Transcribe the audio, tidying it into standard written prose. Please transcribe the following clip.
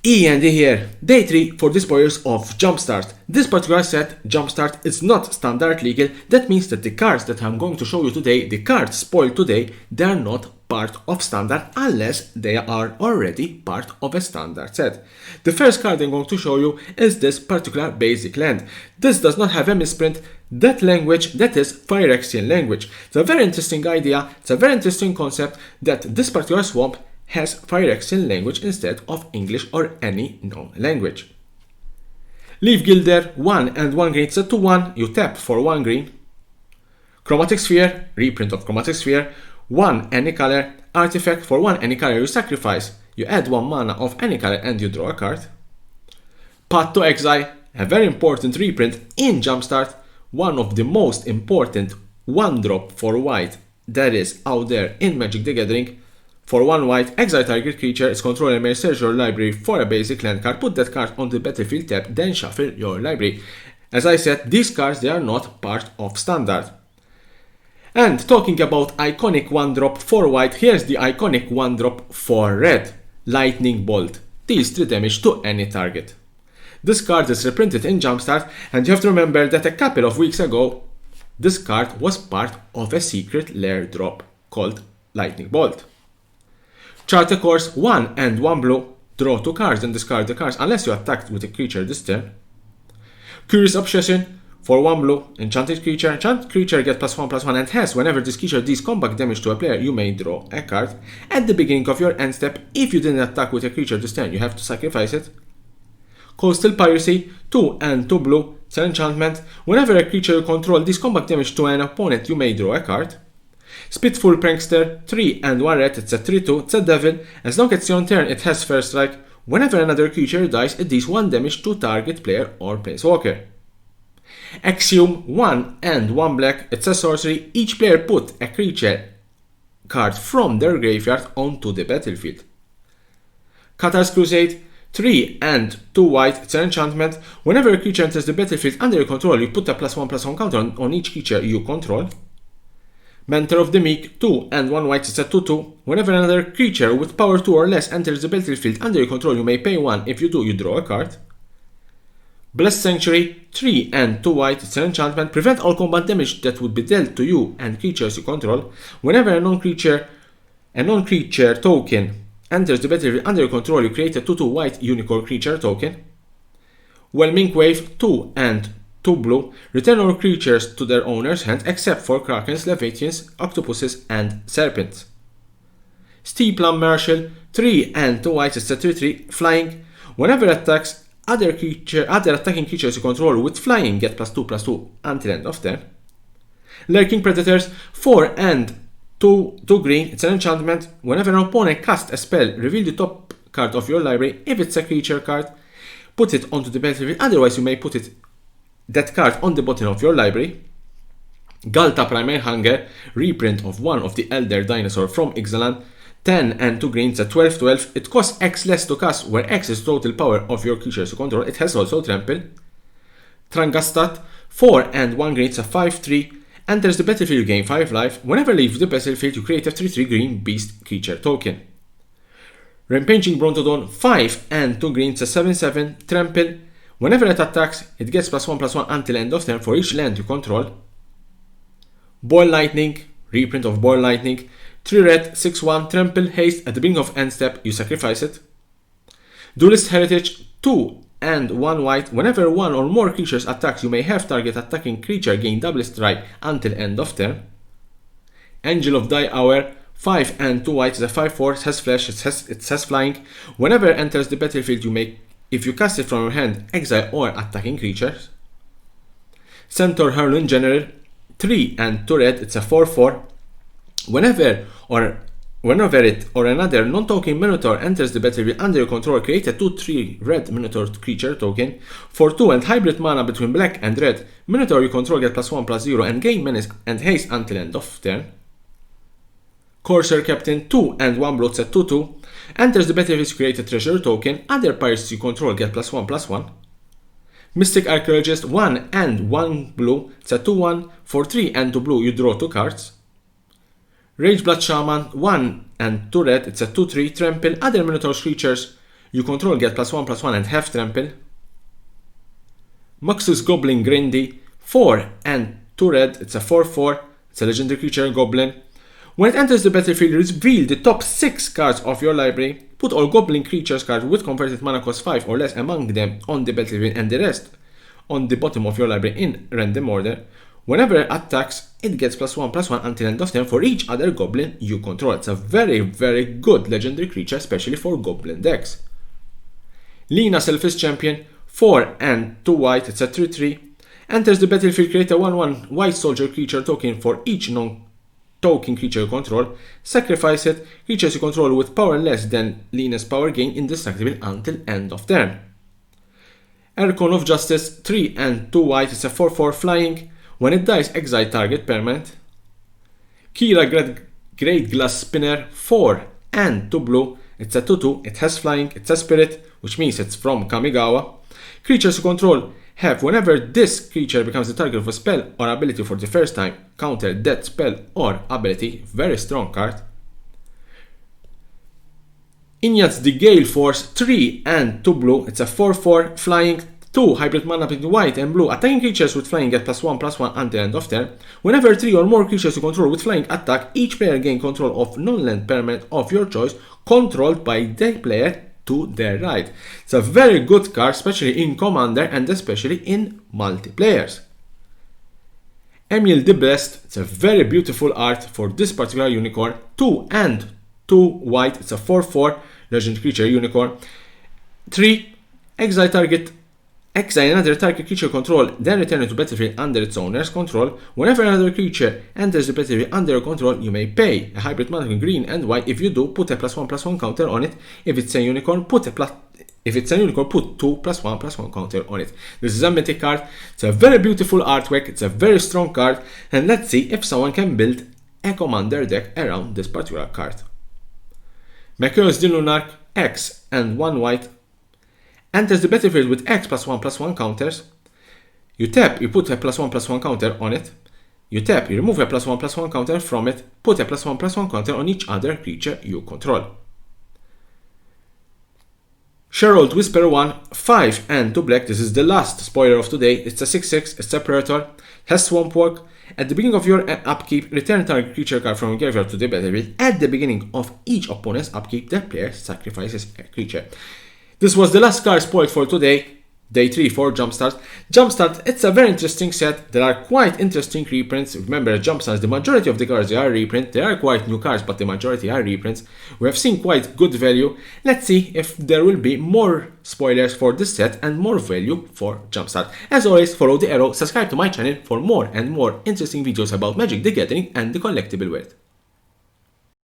E.N.D here, day 3 for the spoilers of JumpStart. This particular set, JumpStart, is not standard legal. That means that the cards that I'm going to show you today, the cards spoiled today, they are not part of standard unless they are already part of a standard set. The first card I'm going to show you is this particular basic land. This does not have a misprint. That language, that is Phyrexian language. It's a very interesting idea, it's a very interesting concept that this particular swamp has Phyrexian language instead of English or any known language. Leaf Gilder, 1 and 1 green, it's a 2-1, you tap for 1 green. Chromatic Sphere, reprint of Chromatic Sphere, 1 any color, artifact for 1 any color you sacrifice, you add 1 mana of any color and you draw a card. Path to Exile, a very important reprint in JumpStart, one of the most important 1-drop for white that is out there in Magic the Gathering. For 1 white, exile target creature, its controller may search your library for a basic land card, put that card on the battlefield tab, then shuffle your library. As I said, these cards, they are not part of standard. And talking about iconic 1-drop for white, here's the iconic 1-drop for red. Lightning Bolt. Deals 3 damage to any target. This card is reprinted in JumpStart, and you have to remember that a couple of weeks ago, this card was part of a secret lair drop called Lightning Bolt. Chart a course, 1 and 1 blue, draw 2 cards and discard the cards unless you attacked with a creature this turn. Curious Obsession, for 1 blue, enchanted creature gets +1/+1 and has, whenever this creature deals combat damage to a player, you may draw a card. At the beginning of your end step, if you didn't attack with a creature this turn, you have to sacrifice it. Coastal Piracy, 2 and 2 blue, it's an enchantment. Whenever a creature you control deals combat damage to an opponent, you may draw a card. Spiteful Prankster, 3 and 1 red, it's a 3-2, it's a devil. As long as it's your turn, it has first strike. Whenever another creature dies, it deals 1 damage to target player or planeswalker. Axiom, 1 and 1 black, it's a sorcery. Each player put a creature card from their graveyard onto the battlefield. Cathars Crusade, 3 and 2 white, it's an enchantment. Whenever a creature enters the battlefield under your control, you put a +1/+1 counter on each creature you control. Mentor of the Meek, 2 and 1 white, it's a 2-2. Whenever another creature with power 2 or less enters the battlefield under your control, you may pay 1. If you do, you draw a card. Blessed Sanctuary, 3 and 2 white, it's an enchantment. Prevent all combat damage that would be dealt to you and creatures you control. Whenever a non-creature token enters the battlefield under your control, you create a 2-2 white unicorn creature token. Whelming Wave, 2 and 2 blue, return all creatures to their owner's hand except for krakens, leviathans, octopuses, and serpents. Steep Plum Marshal, 3 and 2 whites, it's a 3-3, flying. Whenever attacks other attacking creatures you control with flying get +2/+2 until end of turn. Lurking Predators, 4 and 2 green, it's an enchantment. Whenever an opponent casts a spell, reveal the top card of your library. If it's a creature card, put it onto the battlefield, otherwise you may put that card on the bottom of your library. Galta Primal Hunger, reprint of one of the Elder Dinosaur from EXILE, 10 and 2 greens, a 12/12. It costs X less to cast, where X is total power of your creatures you control. It has also trample. Trangastat, 4 and 1 greens, a 5/3. Enters the battlefield, you gain 5 life. Whenever leaves the battlefield, you create a 3/3 green beast creature token. Rampaging Brontodon, 5 and 2 greens, a 7/7, trample. Whenever it attacks, it gets +1/+1 until end of turn for each land you control. Boil Lightning, reprint of Boil Lightning, 3 red, 6/1, trample, haste. At the beginning of end step, you sacrifice it. Duelist Heritage, 2 and 1 white. Whenever one or more creatures attacks, you may have target attacking creature gain double strike until end of turn. Angel of Die Hour, 5 and 2 white, is a 5/4, it has flash, it has flying. Whenever it enters the battlefield, if you cast it from your hand, exile or attacking creatures. Centaur Hurling General, 3 and 2 red, it's a 4/4. Whenever it or another non-token Minotaur enters the battlefield under your control, create a 2/3 red Minotaur creature token. For 2 and hybrid mana between black and red, Minotaur you control get +1/+0 and gain menace and haste until end of turn. Corsair Captain, 2 and 1 blue, it's a 2/2. Enters the battlefield, create a treasure token. Other pirates you control get +1/+1. Mystic Archaeologist, 1 and 1 blue, it's a 2/1. For 3 and 2 blue, you draw 2 cards. Rageblood Shaman, 1 and 2 red, it's a 2/3, trample. Other Minotaur creatures you control get +1/+1 and half trample. Maxus Goblin Grindy, 4 and 2 red, it's a 4/4, it's a legendary creature, Goblin. When it enters the battlefield, reveal the top 6 cards of your library, put all Goblin creatures cards with converted mana cost 5 or less among them on the battlefield and the rest on the bottom of your library in random order. Whenever it attacks, it gets +1/+1 until end of turn for each other Goblin you control. It's a very, very good legendary creature, especially for Goblin decks. Lina Selfish Champion, 4 and 2 white, it's a 3/3. Enters the battlefield, create a 1/1 white soldier creature token for each non-token creature you control. Sacrifice it. Creatures you control with power less than Lina's power gain indestructible until end of turn. Archon of Justice, 3 and 2 white, it's a 4/4 flying. When it dies, exile target permanent. Kira Great Glass Spinner, 4 and 2 blue, it's a 2/2, it has flying, it's a spirit, which means it's from Kamigawa. Creatures you control have, whenever this creature becomes the target of a spell or ability for the first time, counter that spell or ability. Very strong card. E.N.D. Gale Force, 3 and 2 blue, it's a 4/4 flying, 2 hybrid mana between white and blue. Attacking creatures with flying get +1/+1 until end of turn. Whenever 3 or more creatures you control with flying attack, each player gain control of non-land permanent of your choice, controlled by the player to their right. It's a very good card, especially in Commander and especially in multiplayers. EMIEL the Best, it's a very beautiful art for this particular unicorn. 2 and 2 white, it's a 4/4 legend creature unicorn. 3, exile another target creature control, then return it to battlefield under its owner's control. Whenever another creature enters the battlefield under your control, you may pay a hybrid mana in green and white. If you do, put a +1/+1 counter on it. If it's a unicorn, put 2 +1/+1 counter on it. This is a mythic card. It's a very beautiful artwork. It's a very strong card. And let's see if someone can build a commander deck around this particular card. Mechaos the Lunarch, X and 1 white. Enters the battlefield with X +1/+1 counters. You tap, you put a +1/+1 counter on it. You tap, you remove a +1/+1 counter from it. Put a +1/+1 counter on each other creature you control. Sherald Whisper 1, 5 and 2 black. This is the last spoiler of today. It's a 6/6, it's a Predator. Has Swamp Walk. At the beginning of your upkeep, return target creature card from your graveyard to the battlefield. At the beginning of each opponent's upkeep, the player sacrifices a creature. This was the last card spoiled for today, day 3 for JumpStart. JumpStart, it's a very interesting set. There are quite interesting reprints. Remember, JumpStart, the majority of the cards are reprints. There are quite new cards, but the majority are reprints. We have seen quite good value. Let's see if there will be more spoilers for this set and more value for JumpStart. As always, follow the arrow, subscribe to my channel for more and more interesting videos about Magic the Gathering and the collectible world.